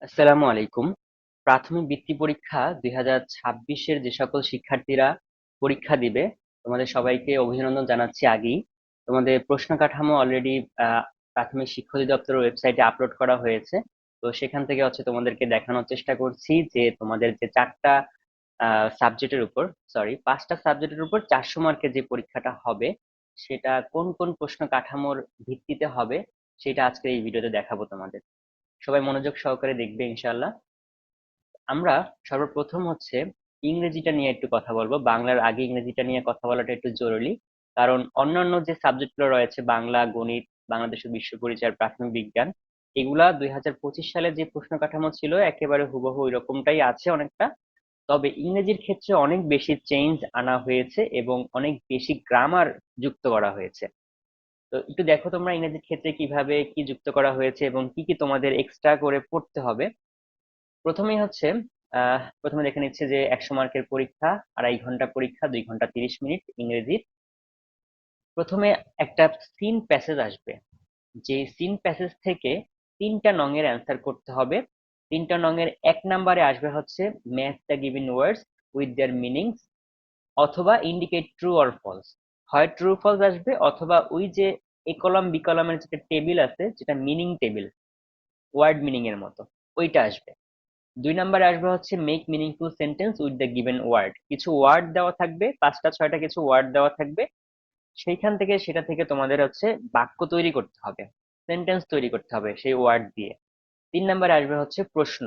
আসসালামু আলাইকুম। প্রাথমিক বৃত্তি পরীক্ষা 2026-এর যে সকল শিক্ষার্থীরা পরীক্ষা দিবে, তোমাদের সবাইকে অভিনন্দন জানাচ্ছি আগেই। তোমাদের প্রশ্ন কাঠামো অলরেডি প্রাথমিক শিক্ষা অধিদপ্তরের ওয়েবসাইটে আপলোড করা হয়েছে। তো সেখান থেকে তোমাদেরকে দেখানোর চেষ্টা করছি যে তোমাদের যে চারটা সাবজেক্টের উপর, সরি, পাঁচটা সাবজেক্টের উপর 400 মার্কের যে পরীক্ষাটা হবে, সেটা কোন কোন প্রশ্ন কাঠামোর ভিত্তিতে হবে, সেটা আজকে এই ভিডিওতে দেখাবো তোমাদের। সবাই মনোযোগ সহকারে দেখবে ইনশাল্লাহ। আমরা সর্বপ্রথম ইংরেজিটা নিয়ে একটু কথা বলবো। বাংলার আগে ইংরেজিটা নিয়ে কথা বলাটা একটু জরুরি, কারণ অন্যান্য যে সাবজেক্টগুলো রয়েছে, বাংলা, গণিত, বাংলাদেশের বিশ্ব পরিচয়, প্রাথমিক বিজ্ঞান, এগুলা 2025 সালে যে প্রশ্ন কাঠামো ছিল একেবারে হুবহু এরকমটাই আছে অনেকটা। তবে ইংরেজির ক্ষেত্রে অনেক বেশি চেঞ্জ আনা হয়েছে এবং অনেক বেশি গ্রামার যুক্ত করা হয়েছে। তো একটু দেখো তোমরা ইংরেজির ক্ষেত্রে কিভাবে কি যুক্ত করা হয়েছে এবং কি কি তোমাদের এক্সট্রা করে পড়তে হবে। প্রথমেই প্রথমে দেখে নিচ্ছে যে 100 মার্কের পরীক্ষা, 2.5 ঘন্টা পরীক্ষা, 2 ঘন্টা 30 মিনিট ইংরেজির। প্রথমে একটা সিন প্যাসেজ আসবে, যে সিন প্যাসেজ থেকে 3টা নঙের অ্যান্সার করতে হবে। 3টা নঙের 1 নম্বরে আসবে match the given words with their meanings, অথবা ইন্ডিকেট ট্রু অর ফলস। হয় ট্রু ফলস আসবে, অথবা ওই যে এ কলাম বি কলামের যেটা টেবিল আছে, যেটা মিনিং টেবিল, ওয়ার্ড মিনিং এর মতো, ওইটা আসবে। 2 নম্বরে আসবে make meaningful sentence with the given word. কিছু ওয়ার্ড দেওয়া থাকবে, 5টা 6টা কিছু ওয়ার্ড দেওয়া থাকবে, সেইখান থেকে সেটা থেকে তোমাদের বাক্য তৈরি করতে হবে, সেন্টেন্স তৈরি করতে হবে সেই ওয়ার্ড দিয়ে। 3 নম্বরে আসবে প্রশ্ন।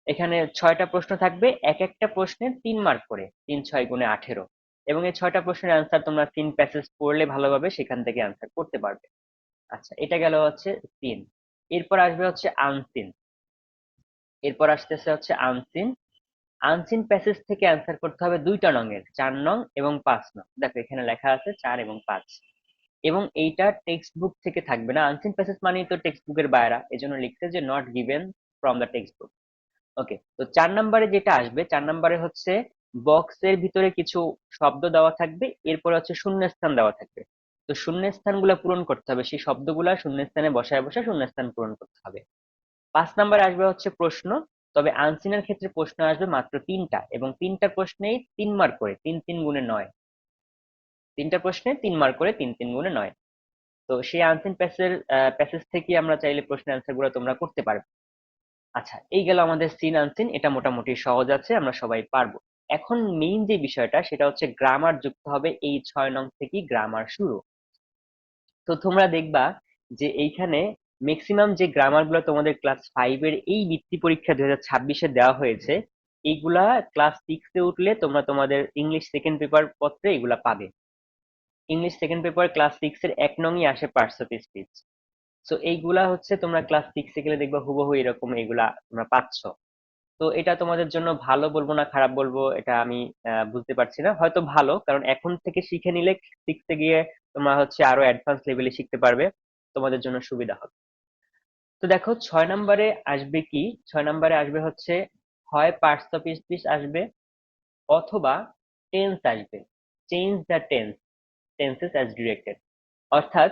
এখানে 6টা প্রশ্ন থাকবে, এক একটা প্রশ্নে 3 মার্ক করে, 3 6 গুণে 18। এবং এই 6টা প্রশ্নের অ্যান্সার তোমরা তিন প্যাসেজ পড়লে ভালোভাবে সেখান থেকে অ্যান্সার করতে পারবে। আচ্ছা, এটা গেল তিন। এরপর আসবে আনসিন। এরপর আসতেছে আনসিন। আনসিন প্যাসেজ থেকে অ্যান্সার করতে হবে 2টা নঙের, 4 নং এবং 5 নং। দেখো এখানে লেখা আছে 4 এবং 5, এবং এইটা টেক্সট বুক থেকে থাকবে না। আনসিন প্যাসেজ মানেই তো টেক্সট বুকের বাইরা, এজন্য লিখছে যে not given from the textbook. Okay, তো 4 নম্বরে যেটা আসবে, 4 নম্বরে বক্সের ভিতরে কিছু শব্দ দেওয়া থাকবে, এরপর শূন্যস্থান দেওয়া থাকবে। তো শূন্যস্থানগুলা পূরণ করতে হবে, সেই শব্দগুলা শূন্যস্থানে বসায় বসায় শূন্যস্থান পূরণ করতে হবে। 5 নম্বরে আসবে প্রশ্ন। তবে আনসিনের ক্ষেত্রে প্রশ্ন আসবে মাত্র 3টা, এবং 3টা প্রশ্নেই 3 মার্ক করে, 3 3 গুণে 9। 3টা প্রশ্নে 3 মার্ক করে, 3 3 গুণে 9। তো সেই আনসিন প্যাসেজ থেকে আমরা চাইলে প্রশ্নের অ্যান্সার গুলো তোমরা করতে পারবে। আচ্ছা, এই গেল আমাদের সিন আনসিন। এটা মোটামুটি সহজ আছে, আমরা সবাই পারবো। এখন মেইন যে বিষয়টা, সেটা গ্রামার যুক্ত হবে। এই 6 নং থেকেই গ্রামার শুরু। তো তোমরা দেখবা যে এইখানে ম্যাক্সিমাম যে গ্রামার গুলো তোমাদের ক্লাস 5-এর এই বৃত্তি পরীক্ষা 2026-এ দেওয়া হয়েছে, এইগুলা ক্লাস 6-এ উঠলে তোমরা তোমাদের ইংলিশ সেকেন্ড পেপার পত্রে এগুলা পাবে। ইংলিশ সেকেন্ড পেপার ক্লাস 6-এর 1 নংই আসে পার্টস অফ স্পিচ। সো এইগুলা তোমরা ক্লাস 6-এ গেলে দেখবা হুবহু এরকম এইগুলা তোমরা পাচ্ছ। তো এটা তোমাদের জন্য ভালো বলবো না খারাপ বলবো, এটা আমি বুঝতে পারছি না। হয়তো ভালো, কারণ এখন থেকে শিখে নিলে 6-এ গিয়ে তোমরা আরো অ্যাডভান্স লেভেলে শিখতে পারবে, তোমাদের জন্য সুবিধা হবে। তো দেখো 6 নম্বরে আসবে কি, 6 নম্বরে আসবে হয় পার্টস অফ স্পিচ আসবে, অথবা টেন্স আসবে। Change the tense, tenses as directed. অর্থাৎ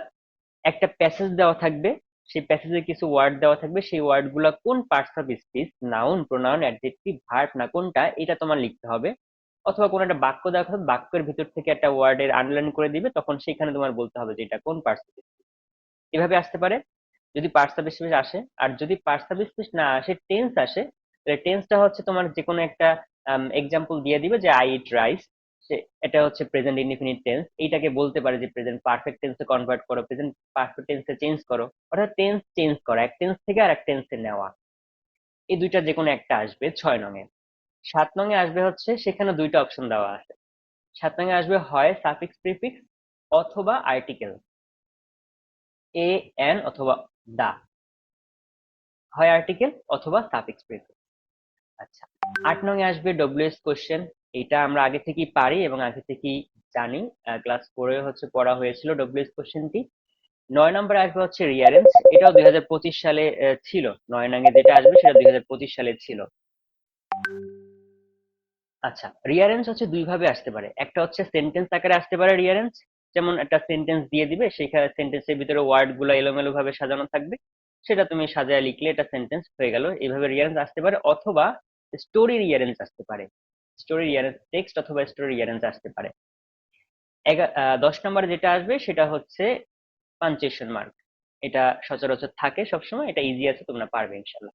একটা প্যাসেজ দেওয়া থাকবে, সেই প্যাসেজে কিছু ওয়ার্ড দেওয়া থাকবে, সেই ওয়ার্ড গুলা কোন parts of speech, noun, pronoun, adjective, verb না কোনটা, এটা তোমার লিখতে হবে। অথবা কোন একটা বাক্য দেওয়া থাকবে, বাক্যের ভিতর থেকে একটা ওয়ার্ডের আন্ডারলাইন করে দিবে, তখন সেখানে তোমার বলতে হবে যে এটা কোন পার্টস অফ স্পিচ। এভাবে আসতে পারে যদি পার্টস অফ স্পিচ আসে। আর যদি পার্টস অফ স্পিচ না আসে, টেন্স আসে, তাহলে টেন্সটা তোমার যে কোনো একটা এক্সাম্পল দিয়ে দিবে যে আই ইট রাইস। এটা প্রেজেন্ট ইনডিফিনিট টেন্স, এইটাকে বলতে পারে যে প্রেজেন্ট পারফেক্ট টেন্সে কনভার্ট করো, প্রেজেন্ট পারফেক্ট টেন্সে চেঞ্জ করো। অর্থাৎ টেন্স চেঞ্জ করা, এক টেন্স থেকে আর এক টেন্সে নেওয়া, এই দুইটা যে কোনো একটা আসবে 6 নঙে। 7 নঙে আসবে সেখানে 2টা অপশন দেওয়া আছে। 7 নঙে আসবে হয় সাফিক্স প্রিফিক্স অথবা আর্টিকেল, এ, এন অথবা দা, হয় আর্টিকেল অথবা সাফিক্স প্রিফিক্স। আচ্ছা, 8 নঙে আসবে ডব্লিউএস কোশ্চেন। এটা আমরা আগে থেকেই পারি এবং আগে থেকেই জানি, ক্লাস 4-এ পড়া হয়েছিল ডব্লিউএস কোশ্চেনটি। 9 নম্বরে আসবে রিয়ারেন্স। এটাও 2025 সালে ছিল। 9 নঙে যেটা আসবে সেটা 2025 সালে ছিল। আচ্ছা, রিয়ারেন্স দুই ভাবে আসতে পারে। একটা সেন্টেন্স আকারে আসতে পারে রিয়ারেন্স, যেমন একটা সেন্টেন্স দিয়ে দিবে, সেখানে সেন্টেন্সের ভিতরে ওয়ার্ড গুলো এলোমেলো ভাবে সাজানো থাকবে, সেটা তুমি সাজায় লিখলে এটা সেন্টেন্স হয়ে গেল। এইভাবে রিয়ারেঞ্জ আসতে পারে, অথবা স্টোরি রিয়ারেঞ্জ আসতে পারে। স্টোরি রিয়ারেঞ্জ টেক্সট অথবা স্টোরি রিয়ারেঞ্জ আসতে পারে। 10 নম্বরে যেটা আসবে সেটা হচ্ছে পাঞ্চুয়েশন মার্ক। এটা সচরাচর থাকে সবসময়, এটা ইজি আছে, তোমরা পারবে ইনশাল্লাহ।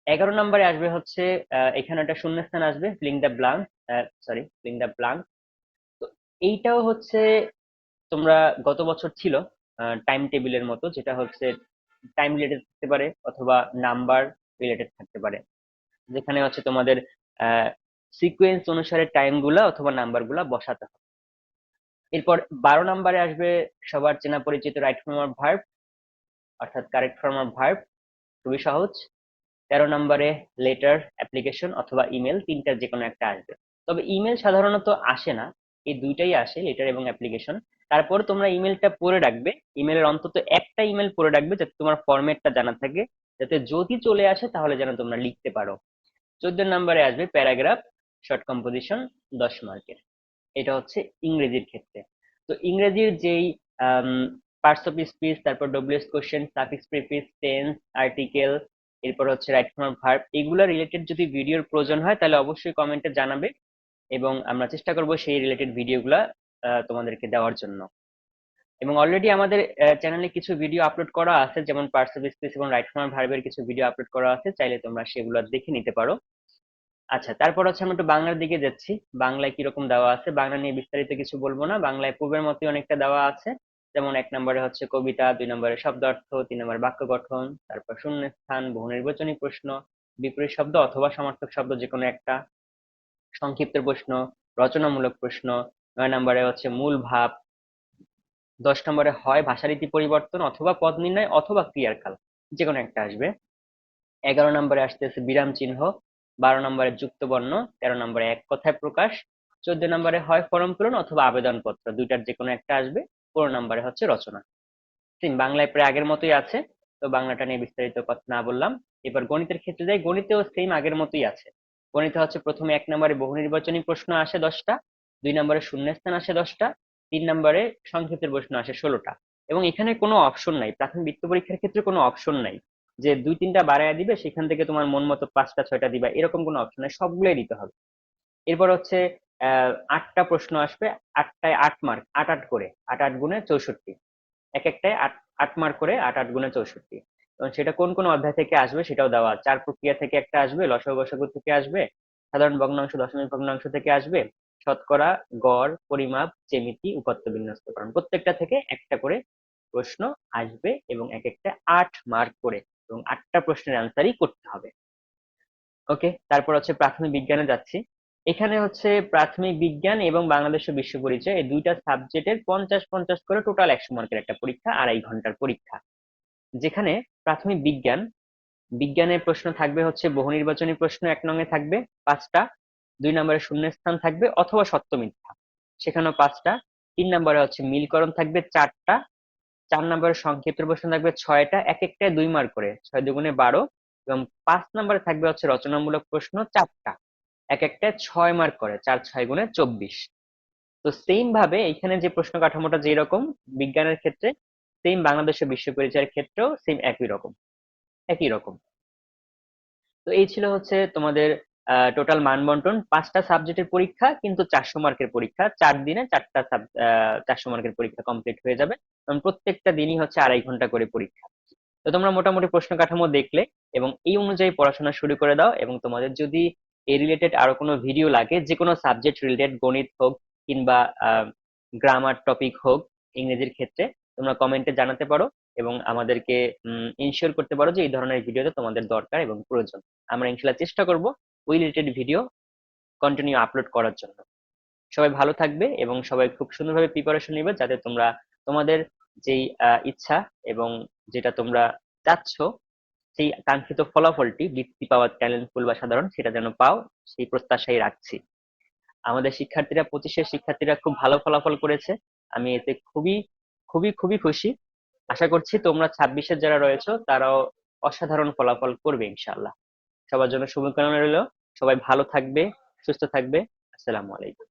11 নম্বরে আসবে হচ্ছে এখানে একটা শূন্যস্থান আসবে, filling the blank, filling the blank. তো এইটাও হচ্ছে তোমরা গত বছর ছিল টাইম টেবিলের মতো, যেটা হচ্ছে টাইম রিলেটেড থাকতে পারে অথবা নাম্বার রিলেটেড থাকতে পারে, যেখানে হচ্ছে তোমাদের সিকোয়েন্স অনুসারে টাইম গুলা অথবা নাম্বার গুলা বসাতে হবে। এরপর 12 নম্বরে আসবে সবার চেনা পরিচিত রাইট ফর্ম অফ ভার্ব, অর্থাৎ কারেক্ট ফর্ম অফ ভার্ব, খুবই সহজ। 13 নম্বরে লেটার, অ্যাপ্লিকেশন অথবা ইমেল, তিনটার যে কোনো একটা আসবে। তবে ইমেল সাধারণত আসে না, এই দুইটাই আসে, লেটার এবং অ্যাপ্লিকেশন। তারপর তোমরা ইমেলটা পড়ে রাখবে, ইমেলের অন্তত একটা ইমেল পড়ে রাখবে যাতে তোমার ফরম্যাটটা জানা থাকে, যাতে যদি চলে আসে তাহলে যেন তোমরা লিখতে পারো। 14 নম্বরে আসবে প্যারাগ্রাফ, শর্ট কম্পোজিশন, 10 মার্কের। এটা হচ্ছে ইংরেজির ক্ষেত্রে। তো ইংরেজির যেই পার্টস অফ স্পিচ, তারপর ডব্লিউএস question, suffix, prefix, tense, article, এরপর হচ্ছে রাইট ফর্ম অফ ভার্ব, এগুলা রিলেটেড যদি ভিডিওর প্রয়োজন হয় তাহলে অবশ্যই কমেন্টে জানাবে, এবং আমরা চেষ্টা করব সেই রিলেটেড ভিডিওগুলা তোমাদেরকে দেওয়ার জন্য। এবং অলরেডি আমাদের চ্যানেলে কিছু ভিডিও আপলোড করা আছে, যেমন পার্টস অফ স্পিচ এবং রাইট ফর্ম অফ ভার্বের কিছু ভিডিও আপলোড করা আছে, চাইলে তোমরা সেগুলো দেখে নিতে পারো। আচ্ছা, তারপর হচ্ছে আমরা একটু বাংলার দিকে যাচ্ছি। বাংলায় কিরকম দেওয়া আছে, বাংলা নিয়ে বিস্তারিত কিছু বলবো না, বাংলায় পূর্বের মতোই অনেকটা দেওয়া আছে। যেমন 1 নম্বরে হচ্ছে কবিতা, 2 নম্বরে শব্দার্থ, 3 নম্বরে বাক্য গঠন, তারপর শূন্যস্থান, বহু নির্বাচনী প্রশ্ন, বিপরীত শব্দ অথবা সমার্থক শব্দ যে কোনো একটা, সংক্ষিপ্ত প্রশ্ন, রচনামূলক প্রশ্ন। 9 নম্বরে হচ্ছে মূল ভাব। 10 নম্বরে হয় ভাষারীতি পরিবর্তন অথবা পদ নির্ণয় অথবা ক্রিয়ার কাল, যে কোনো একটা আসবে। 11 নম্বরে আসতেছে বিরাম চিহ্ন, 12 নম্বরে যুক্ত বর্ণ, 13 নম্বরে এক কথায় প্রকাশ, 14 নম্বরে হয় ফরম পূরণ অথবা আবেদনপত্র, দুইটার যে কোনো একটা আসবে। 15 নম্বরে হচ্ছে রচনা। সেম বাংলায় প্রায় আগের মতোই আছে, তো বাংলাটা নিয়ে বিস্তারিত কথা না বললাম। এবার গণিতের ক্ষেত্রে যাই, গণিতেও সেম আগের মতোই আছে। গণিতে হচ্ছে প্রথমে 1 নম্বরে বহু নির্বাচনী প্রশ্ন আসে 10টা, 2 নম্বরে শূন্যস্থান আসে 10টা, 3 নম্বরে সংক্ষিপ্তের প্রশ্ন আসে 16টা। এবং এখানে কোনো অপশন নাই, প্রাথমিক বৃত্তি পরীক্ষার ক্ষেত্রে কোনো অপশন নাই যে 2-3টা বাড়ায় দিবে সেখান থেকে তোমার মন মতো 5টা 6টা দিবা, এরকম কোনো অপশন নাই, সবগুলোই দিতে হবে। এরপর হচ্ছে 8টা প্রশ্ন আসবে, 8টায় 8 মার্ক, 8 করে, 8 গুণে 64, এক একটায় 8 মার্ক করে, 8 8 গুণে 64। এবং সেটা কোন কোন অধ্যায় থেকে আসবে সেটাও দেওয়া আছে। চার প্রক্রিয়া থেকে একটা আসবে, লসাগু গসাগু থেকে আসবে, সাধারণ ভগ্নাংশ দশমিক ভগ্নাংশ থেকে আসবে, শতকরা, গড়, পরিমাপ, জ্যামিতি, উপাত্ত বিন্যস্তকরণ, প্রত্যেকটা থেকে একটা করে প্রশ্ন আসবে, এবং এক একটা 8 মার্ক করে, এবং 8টা প্রশ্নের অ্যান্সারই করতে হবে। ওকে, তারপর হচ্ছে প্রাথমিক বিজ্ঞানে যাচ্ছি। এখানে হচ্ছে প্রাথমিক বিজ্ঞান এবং বাংলাদেশ ও বিশ্ব পরিচয়, এই দুইটা সাবজেক্টের 50 50 করে টোটাল 100 মার্কের একটা পরীক্ষা, 2.5 ঘন্টার পরীক্ষা। যেখানে প্রাথমিক বিজ্ঞানের প্রশ্ন থাকবে হচ্ছে বহু নির্বাচনী প্রশ্ন 1 নং এ থাকবে 5টা, 2 নম্বরে শূন্যস্থান থাকবে অথবা সত্য মিথ্যা, সেখানেও 5টা, 3 নম্বরে হচ্ছে মিলকরণ থাকবে 4টা, 4 নম্বরে সংক্ষিপ্ত প্রশ্ন থাকবে 6টা, এক একটায় 2 মার্ক করে, 6 2 গুণে 12, এবং 5 নম্বরে থাকবে হচ্ছে রচনামূলক প্রশ্ন 4টা, এক একটায় 6 মার্ক করে, 4 6 গুণে 24। তো সেম ভাবে এখানে যে প্রশ্ন কাঠামোটা যেই রকম বিজ্ঞানের ক্ষেত্রে, সেম বাংলাদেশের বিশ্ব পরিচয়ের ক্ষেত্রেও সেম একই রকম। তো এই ছিল হচ্ছে তোমাদের টোটাল মানবন্টন, 5টা সাবজেক্টের পরীক্ষা, কিন্তু 400 মার্কের পরীক্ষা, 4 দিনে 400 মার্কের পরীক্ষা কমপ্লিট হয়ে যাবে, এবং প্রত্যেকটা দিনই হচ্ছে 2.5 ঘন্টা করে পরীক্ষা। তো তোমরা মোটামুটি প্রশ্ন কাঠামো দেখলে, এবং এই অনুযায়ী পড়াশোনা শুরু করে দাও। এবং তোমাদের যদি এই রিলেটেড আরো কোনো ভিডিও লাগে, যে কোনো সাবজেক্ট রিলেটেড, গণিত হোক কিংবা গ্রামার টপিক হোক, ইংরেজির ক্ষেত্রে, তোমরা কমেন্টে জানাতে পারো, এবং আমাদেরকে ইনশিওর করতে পারো যে এই ধরনের ভিডিওটা তোমাদের দরকার এবং প্রয়োজন। আমরা ইনশাল্লাহ চেষ্টা করব ওই রিলেটেড ভিডিও কন্টিনিউ আপলোড করার জন্য। সবাই ভালো থাকবে এবং সবাই খুব সুন্দরভাবে প্রিপারেশন নিবে, যাতে তোমরা তোমাদের যেই ইচ্ছা এবং যেটা তোমরা চাচ্ছ, সেই কাঙ্ক্ষিত ফলাফলটি, বৃত্তি পাওয়ার, ট্যালেন্টফুল বা সাধারণ, সেটা যেন পাও, সেই প্রত্যাশাই রাখছি। আমাদের শিক্ষার্থীরা, 25-এর শিক্ষার্থীরা খুব ভালো ফলাফল করেছে, আমি এতে খুবই খুবই খুবই খুশি। আশা করছি তোমরা 26-এর যারা রয়েছে তারাও অসাধারণ ফলাফল করবে ইনশাআল্লাহ। সবার জন্য শুভকামনা রইলো, সবাই ভালো থাকবে, সুস্থ থাকবে। আসসালামু আলাইকুম।